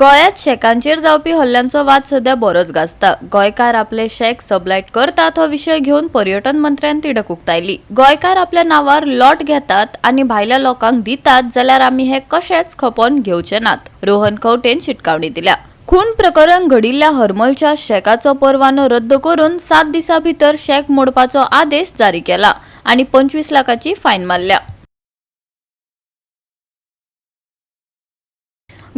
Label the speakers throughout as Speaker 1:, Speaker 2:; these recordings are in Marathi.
Speaker 1: गोंयांत शेकांचेर जावपी हल्ल्यांचो वाद सध्या बरोच गाजता। गोंयकार आपले शेक सबलायट करतात हो विशय घेवन पर्यटन मंत्र्यान तिडक उक्तायली। गोंयकार आपल्या नावार लॉट घेतात आनी भायल्या लोकांक दितात जाल्यार आमी हे कशेच खपोवन घेवचे नात, रोहन खंवटेन शिटकावणी दिल्या। खून प्रकरण घडिल्ल्या हरमलच्या शेकाचो परवानो रद्द करून 7 दिसां भितर शेक मोडपाचो आदेश जारी केला आनी 25 लाखाची फायन मारल्या।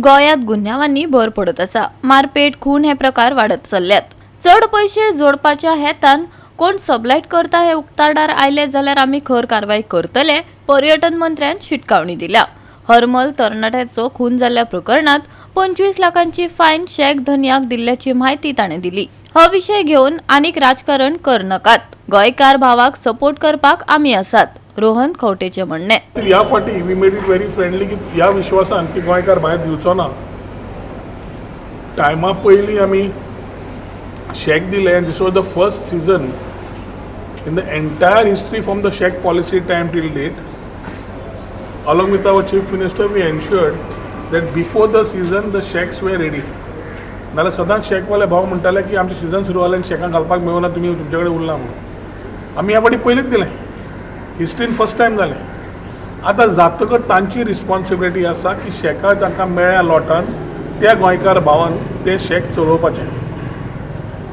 Speaker 1: गोंयांत गुन्ह्यांवांनी भर पडत आसा। मारपेट, खून हे प्रकार वाडत चल्ल्यात। चड पैसे जोडपाच्या हेतान कोण सबलायट करता हे उक्ताडार आयले जाल्यार आमी खर कारवाय करतले, पर्यटन मंत्र्यान शिटकावणी दिल्या। हरमल तरणाट्याचो खून जाल्ल्या प्रकरणात 25 लाखांची फायन शेक धन्याक दिल्ल्याची म्हायती ताणें दिली। हो विशय घेवन आनीक राजकारण करनाकात, गोंयकार भावाक सपोर्ट करपाक आमी आसात, रोहन खंवटेचे म्हणणे।
Speaker 2: या फाटी we made it very friendly की या विश्वासान की गोंयकार भायर दिवचो ना। टायमा पयलीं आमी शेक दिले and this was the first season in the entire history from the shack policy time till date. Along with our chief minister we ensured that before the season the shacks were ready. नाल्यार सदांच शेकवाले भाव म्हणटाले की आमचे सीजन सुरू जालें आनी शेकां घालपाक मेळना, तुमी तुमचे कडेन उरला म्हणून. आमी ह्या फाटी पयलींच दिलें, हिस्ट्रीन फर्स्ट टायम जालें. आतां जातकच तांची रिस्पॉन्सिबिलिटी आसा की शेकां जांकां मेळ्ळ्या लॉटान त्या गोंयकार भावान ते शेक चलोवपाचें.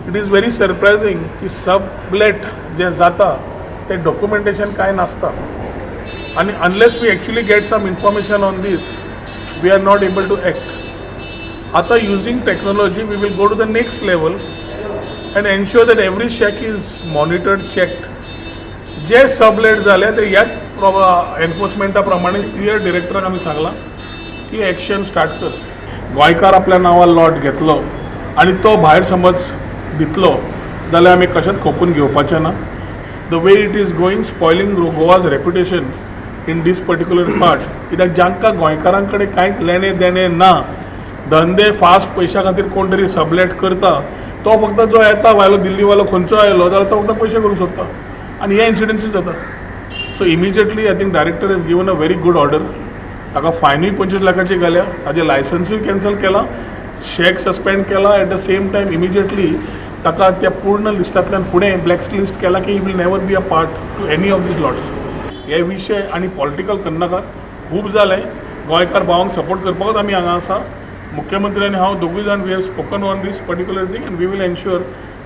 Speaker 2: इट इज व्हेरी सरप्रायझींग की सबलेट जें जाता तें डॉक्युमेंटेशन कांय नासता आनी unless we actually get some information on this we are not able to act. आता using technology we will go to the next level and ensure that every shack is monitored, checked. जे सबलेट जाले ते ह्याच एनफोर्समेंटा प्रमाणे क्लियर डिरेक्टराक आमी सांगलां की एक्शन स्टार्ट कर. गोंयकार आपल्या नांवार लॉट घेतलो आनी तो भायर समज दितलो जाल्यार आमी कशेंच खपून घेवपाचें ना. The way it is going spoiling Goa's reputation in this particular part, कित्याक जांकां गोंयकारां कडेन कांयच लेणें देणें ना, धंदे फास्ट पयशा खातीर कोण तरी सबलेट करता, तो फक्त जो येता भायलो दिल्लीवालो खंयचो आयलो जाल्यार तो फक्त पयशे करूंक सोदता आनी हे इन्सिडंसीस जाता. So immediately I think director has given a very good order. ताका फायनूय 25 लाखाची घाल्या, ताजें लायसन्सूय कॅन्सल केलां, शेक सस्पेंड केला. At the same time immediately ताका त्या पूर्ण लिस्टांतल्यान फुडें ब्लॅक लिस्ट केला की he will never be a part to any of these lots. हे विशय आनी पॉलिटिकल करनाकात. खूब जालें, गोंयकार भावांक सपोर्ट करपाकूच आमी हांगा आसा. मुख्यमंत्री आनी हांव दोगूय जाण we have spoken on this particular thing and we will ensure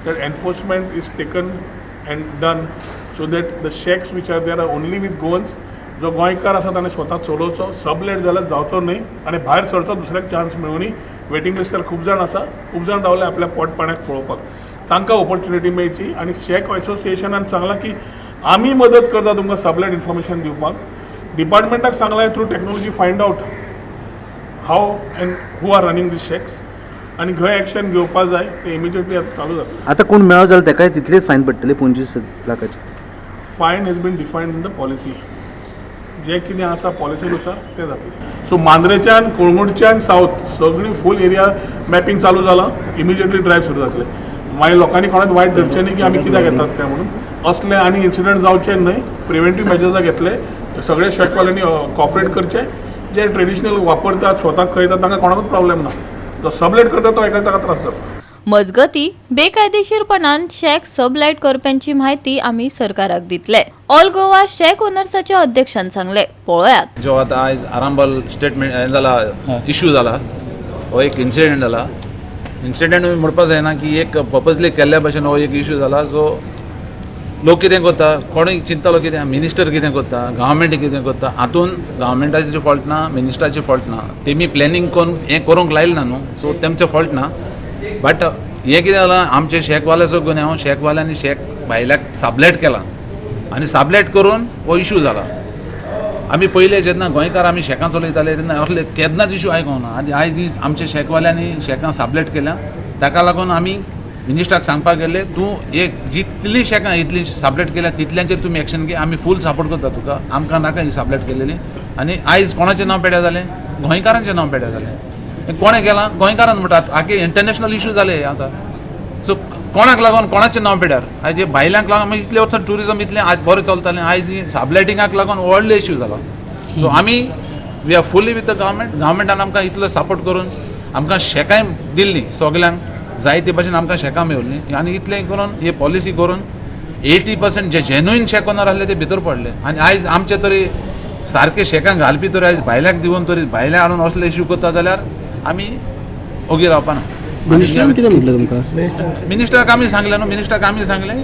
Speaker 2: that enforcement is taken and done so that the shacks which are there are only with Goans. जो गोंयकार आसा ताणें स्वता चलोवचो, सबलेट जाल्यार जावचो न्हय आनी भायर सरचो दुसऱ्याक चान्स मेळुनी. वेटिंग लिस्टार खूब जाण आसा, खूब जाण रावले आपल्या पोट पाण्याक पळोवपाक. तांकां ऑपॉर्च्युनिटी मेळची आनी शेक असोसिएशनान सांगलां की आमी मदत करता तुमकां सबलेट इन्फॉर्मेशन दिवपाक. डिपार्टमेंटाक सांगलां through technology find out how and who are running these shacks आनी खंय एक्शन घेवपाक जाय तें इमिजिएटली आतां चालू जाता.
Speaker 3: आतां कोण मेळ्ळो जाल्यार ताकाय तितलेच फायन पडटले 25 लाखाची.
Speaker 2: Fine has been defined in the policy. जे कितें आसा पॉलिसीनुसार तें जातलें. सो मांद्रेच्यान कोळंगूटच्यान सावथ सगळी फूल एरिया मॅपिंग चालू जालां. इमिजिएटली ड्रायव्ह सुरू जातले. मागीर लोकांनी कोणाक वायट धरचें न्ही की आमी कित्याक येतात काय म्हणून. असले आनी इन्सिडंट जावचे न्हय. प्रिव्हेंटीव मेजर्स घेतले. सगळे शेकवाल्यांनी कॉपरेट करचे. जे ट्रेडिशनल वापरतात, स्वताक खंयतात तांकां कोणाकूच प्रॉब्लेम ना. जो सबलेट करता तो एका ताका त्रास जाता.
Speaker 1: मजगती बेकायदेशीरपणान शेक सबलायट करप्यांची म्हायती आमी सरकाराक दितले, ऑल गोवा शेक ओनर्साचे अध्यक्षान सांगले. पळयात.
Speaker 4: जो आता आयज आरांबल स्टेटमेंट जाला, इश्यू जाला, हो एक इन्सिडेंट जाला. इन्सिडेंट म्हणपाक जायना की एक पर्पजली केल्ल्या भशेन हो एक इश्यू जाला. जो लोक कितें करता, कोणूय चिंतलो कितें, मिनिस्टर कितें करता, गव्हर्मेंट कितें करता, हातून गव्हर्मेंटाची फॉल्ट ना, मिनिस्टराची फॉल्ट ना. तेमी प्लॅनिंग करून हें करूंक लायलें ना न्हू, सो तेमचें फॉल्ट ना. बट हें कितें जालां, आमचे शेकवाल्याचो गुन्यांव, शेकवाल्यांनी शेक भायल्याक साबलेट केला आनी साबलेट करून हो इश्यू जाला. आमी पयले जेन्ना गोंयकार आमी शेकां चलयताले तेन्ना असले केन्नाच इश्यू आयकूंक ना. आनी आयज आमच्या शेकवाल्यांनी शेकां साबलेट केल्या, ताका लागून आमी मिनिस्टराक सांगपाक गेले, तूं एक जितली शेकां इतली साबलेट केल्या तितल्यांचेर तुमी एक्शन घे, आमी फूल सपोर्ट करता तुका, आमकां नाका ही साबलेट केलेली. आनी आयज कोणाचें नांव पेड्या जालें, गोंयकारांचें नांव पेड्या जालें. कोणें केलां, गोंयकारान म्हणटात. आख्खे इंटरनॅशनल इश्यू जाले आतां. सो कोणाक लागून, कोणाचें नांव पेड्यार, आयज भायल्यांक लागून इतले वर्सां टुरिजम इतलें आज बरें चलतालें, आयज साबलेटिंगाक लागून व्हडले इश्यू जाला. सो आमी वी आर फुली विथ द गव्हर्मेंट. गव्हर्मेंटान आमकां इतलो सपोर्ट करून आमकां शेकाय दिल्ली सगल्यांक जायते भाशेन आमकां शेकां मेवल्ली आनी इतलें करून हे पॉलिसी करून 80% जे जेन्युइन शेक ओनर आसले ते भितर पडले आनी आयज आमचे तरी सारके शेकांक घालपी तरी आयज भायल्याक दिवन तरी भायल्या हाडून असले इश्यू करता जाल्यार आमी ओगी रावपाना.
Speaker 3: मिनिस्टरान कितें म्हटलें तुमकां?
Speaker 4: मिनिस्टराक आमी सांगलें न्हू, मिनिस्टराक आमी सांगलें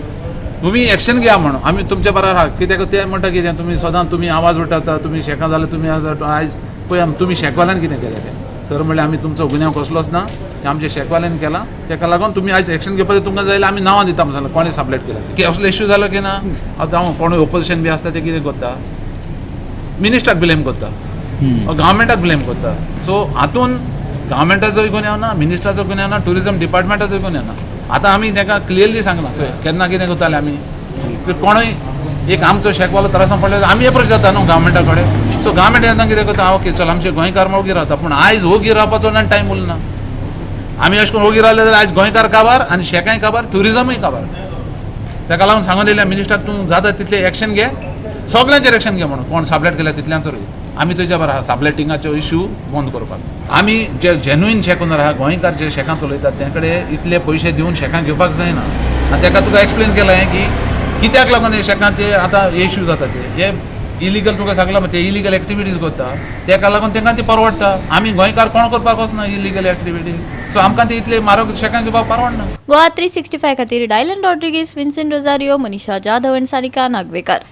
Speaker 4: तुम्ही एक्शन घ्या म्हणून आमी तुमच्या बरोबर आहा. कित्याक ते म्हणटा कितें तुमी सदां तुमी आवाज उठवता तुमी शेकां जाल्यार तुमी आयज पळय तुमी शेकवाल्यान कितें केलें तें सर म्हणलें आमी तुमचो गुन्यांव कसलोच ना ते आमच्या शेकवाल्यान केला ताका लागून तुमी आयज एक्शन घेवपाचें तुमकां जाय जाल्यार आमी नांवां दिता म्हणून सांगलें कोणें सबलेट केलें की असलो इश्यू जालो की ना. आतां हांव कोणूय ओपोजिशन बी आसता ते कितें करता मिनिस्टराक ब्लेम करता गव्हर्मेंटाक ब्लेम करता. सो हातून गव्हर्मेंटाचोय गुन्यांव ना मिनिस्टराचो गुन्यांव ना टुरिजम डिपार्टमेंटाचोय गुन्यांव ना. आतां आमी ताका क्लियरली सांगलां थंय केन्ना कितें करताले आमी कोणूय एक आमचो शेकवालो त्रासान पडले आमी एप्रोच जाता न्हू गव्हर्मेंटा कडेन. सो गव्हर्मेंट येता कितें करता ओके चल आमचे गोंयकार म्हूण ओगी रावता पूण आयज ओगी रावपाचो ना टायम उरना. आमी अशें करून ओगी रावले जाल्यार आयज गोंयकार काबार आनी शेकांय काबार टुरिजमूय काबार. ताका लागून सांगून दिलें मिनिस्टराक तूं जाता तितलें एक्शन घे सगळ्यांचेर एक्शन घे म्हणून कोण सबलेट केल्या तितल्यांचोय आमी तुज्या बरोबर आहा सबलेटिंगाचो इश्यू बंद करपाक. आमी जे जेन्युइन शेक ओनर आहा गोंयकार जे शेकांत उलयतात ते कडेन इतले पयशे दिवन शेकां घेवपाक जायना. आनी ताका तुका एक्सप्लेन केलां की कित्याक लागून हे शेकांचे आतां इश्यू जाता ते हे इलिगल तुका सांगलां ते इलिगल एक्टिविटीज करता ताका लागून तांकां ती परवडटा. आमी गोंयकार कोण करपाक वचना इलिगल एक्टिविटी. सो आमकां ते इतले म्हारग शेकां घेवपाक परवडना.
Speaker 1: गोवा 365 खातीर Dylan Rodrigues, Vincent Rosario, Manisha Jadhav आनी सारिका नागवेकर.